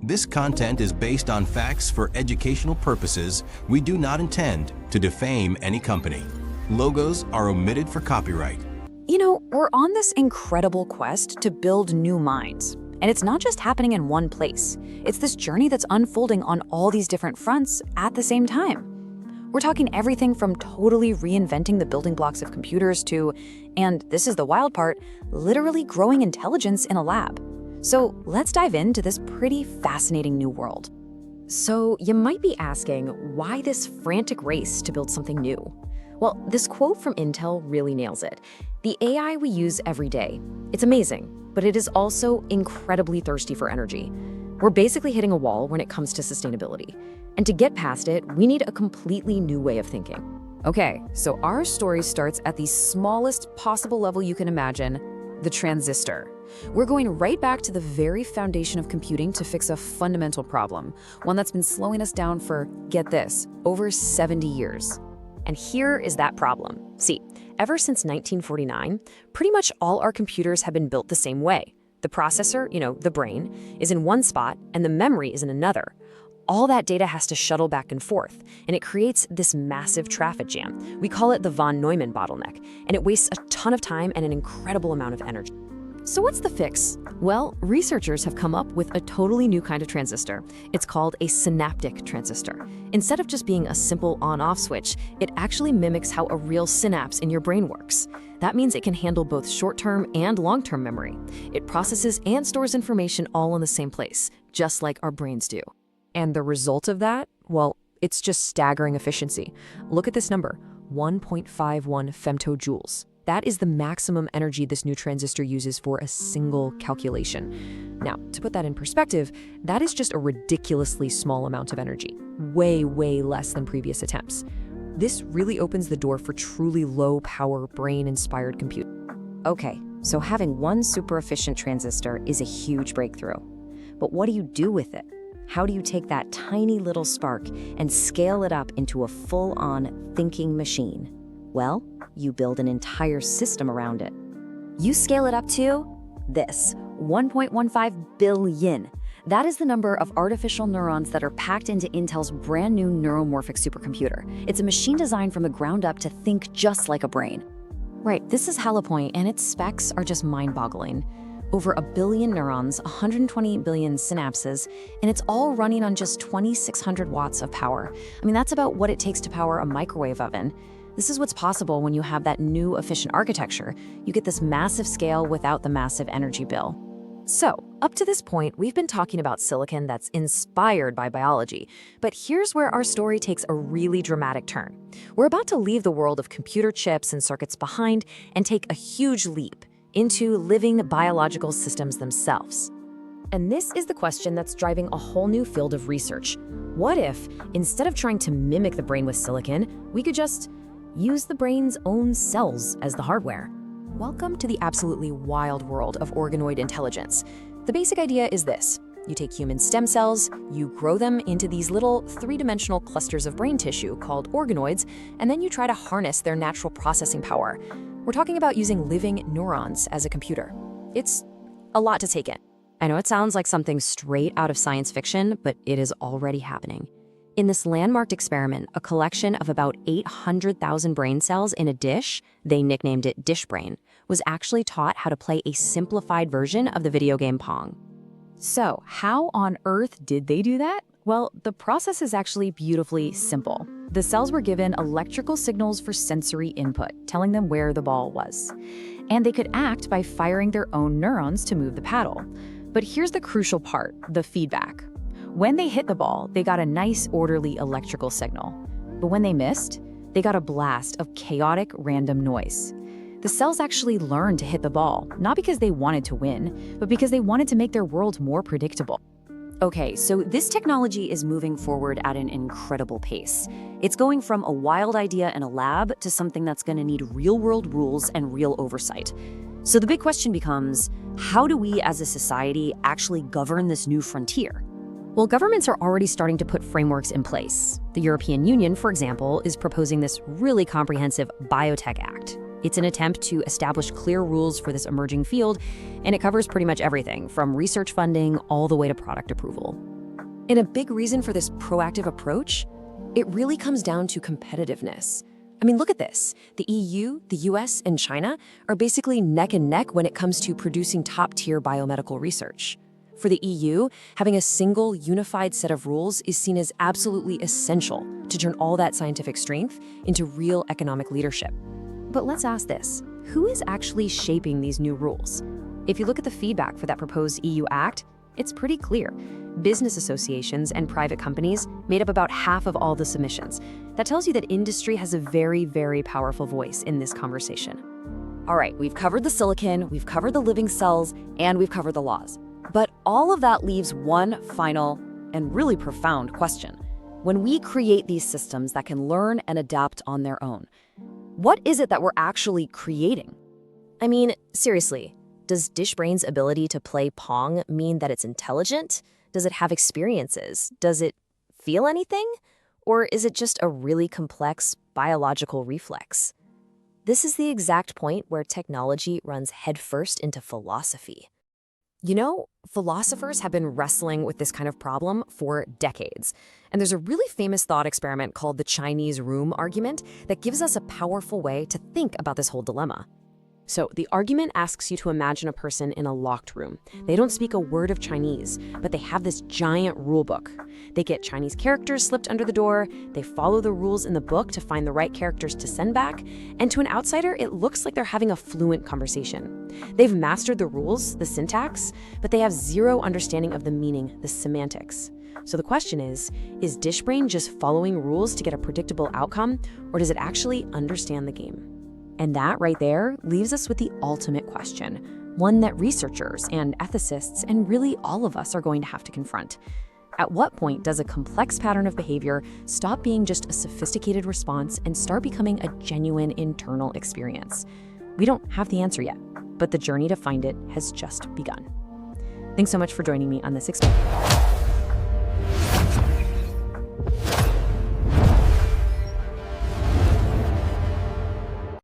This content is based on facts for educational purposes. We do not intend to defame any company. Logos are omitted for copyright. You know, we're on this incredible quest to build new minds. And it's not just happening in one place. It's this journey that's unfolding on all these different fronts at the same time. We're talking everything from totally reinventing the building blocks of computers to, and this is the wild part, literally growing intelligence in a lab. So let's dive into this pretty fascinating new world. So you might be asking, why this frantic race to build something new? Well, this quote from Intel really nails it. The AI we use every day, it's amazing, but it is also incredibly thirsty for energy. We're basically hitting a wall when it comes to sustainability. And to get past it, we need a completely new way of thinking. Okay, so our story starts at the smallest possible level you can imagine, the transistor. We're going right back to the very foundation of computing to fix a fundamental problem, one that's been slowing us down for, get this, over 70 years. And here is that problem. See, ever since 1949, pretty much all our computers have been built the same way. The processor, the brain, is in one spot and the memory is in another. All that data has to shuttle back and forth, and it creates this massive traffic jam. We call it the von Neumann bottleneck, and it wastes a ton of time and an incredible amount of energy. So what's the fix? Well, researchers have come up with a totally new kind of transistor. It's called a synaptic transistor. Instead of just being a simple on-off switch, it actually mimics how a real synapse in your brain works. That means it can handle both short-term and long-term memory. It processes and stores information all in the same place, just like our brains do. And the result of that? Well, it's just staggering efficiency. Look at this number, 1.51 femtojoules. That is the maximum energy this new transistor uses for a single calculation. Now, to put that in perspective, that is just a ridiculously small amount of energy, way, way less than previous attempts. This really opens the door for truly low-power, brain-inspired compute. Okay, so having one super efficient transistor is a huge breakthrough. But what do you do with it? How do you take that tiny little spark and scale it up into a full-on thinking machine? Well, you build an entire system around it. You scale it up to this, 1.15 billion. That is the number of artificial neurons that are packed into Intel's brand new neuromorphic supercomputer. It's a machine designed from the ground up to think just like a brain. Right, this is Hallucinate, and its specs are just mind-boggling. Over 1 billion neurons, 120 billion synapses, and it's all running on just 2,600 watts of power. I mean, that's about what it takes to power a microwave oven. This is what's possible when you have that new efficient architecture. You get this massive scale without the massive energy bill. So, up to this point, we've been talking about silicon that's inspired by biology. But here's where our story takes a really dramatic turn. We're about to leave the world of computer chips and circuits behind and take a huge leap into living biological systems themselves. And this is the question that's driving a whole new field of research. What if, instead of trying to mimic the brain with silicon, we could just use the brain's own cells as the hardware? Welcome to the absolutely wild world of organoid intelligence. The basic idea is this. You take human stem cells, you grow them into these little three-dimensional clusters of brain tissue called organoids, and then you try to harness their natural processing power. We're talking about using living neurons as a computer. It's a lot to take in. I know it sounds like something straight out of science fiction, but it is already happening. In this landmarked experiment, a collection of about 800,000 brain cells in a dish, they nicknamed it dish brain, was actually taught how to play a simplified version of the video game Pong. So, how on earth did they do that? Well, the process is actually beautifully simple. The cells were given electrical signals for sensory input, telling them where the ball was. And they could act by firing their own neurons to move the paddle. But here's the crucial part, the feedback. When they hit the ball, they got a nice, orderly electrical signal. But when they missed, they got a blast of chaotic, random noise. The cells actually learned to hit the ball, not because they wanted to win, but because they wanted to make their world more predictable. Okay, so this technology is moving forward at an incredible pace. It's going from a wild idea in a lab to something that's going to need real-world rules and real oversight. So the big question becomes, how do we as a society actually govern this new frontier? Well, governments are already starting to put frameworks in place. The European Union, for example, is proposing this really comprehensive Biotech Act. It's an attempt to establish clear rules for this emerging field, and it covers pretty much everything from research funding all the way to product approval. And a big reason for this proactive approach? It really comes down to competitiveness. I mean, look at this. The EU, the US, and China are basically neck and neck when it comes to producing top-tier biomedical research. For the EU, having a single, unified set of rules is seen as absolutely essential to turn all that scientific strength into real economic leadership. But let's ask this. Who is actually shaping these new rules? If you look at the feedback for that proposed EU Act, it's pretty clear. Business associations and private companies made up about half of all the submissions. That tells you that industry has a very, very powerful voice in this conversation. All right, we've covered the silicon, we've covered the living cells, and we've covered the laws. But all of that leaves one final and really profound question. When we create these systems that can learn and adapt on their own, what is it that we're actually creating? I mean, seriously, does DishBrain's ability to play Pong mean that it's intelligent? Does it have experiences? Does it feel anything? Or is it just a really complex biological reflex? This is the exact point where technology runs headfirst into philosophy. You know, philosophers have been wrestling with this kind of problem for decades. And there's a really famous thought experiment called the Chinese room argument that gives us a powerful way to think about this whole dilemma. So the argument asks you to imagine a person in a locked room. They don't speak a word of Chinese, but they have this giant rule book. They get Chinese characters slipped under the door, they follow the rules in the book to find the right characters to send back, and to an outsider, it looks like they're having a fluent conversation. They've mastered the rules, the syntax, but they have zero understanding of the meaning, the semantics. So the question is DishBrain just following rules to get a predictable outcome, or does it actually understand the game? And that right there leaves us with the ultimate question, one that researchers and ethicists and really all of us are going to have to confront. At what point does a complex pattern of behavior stop being just a sophisticated response and start becoming a genuine internal experience? We don't have the answer yet, but the journey to find it has just begun. Thanks so much for joining me on this experiment.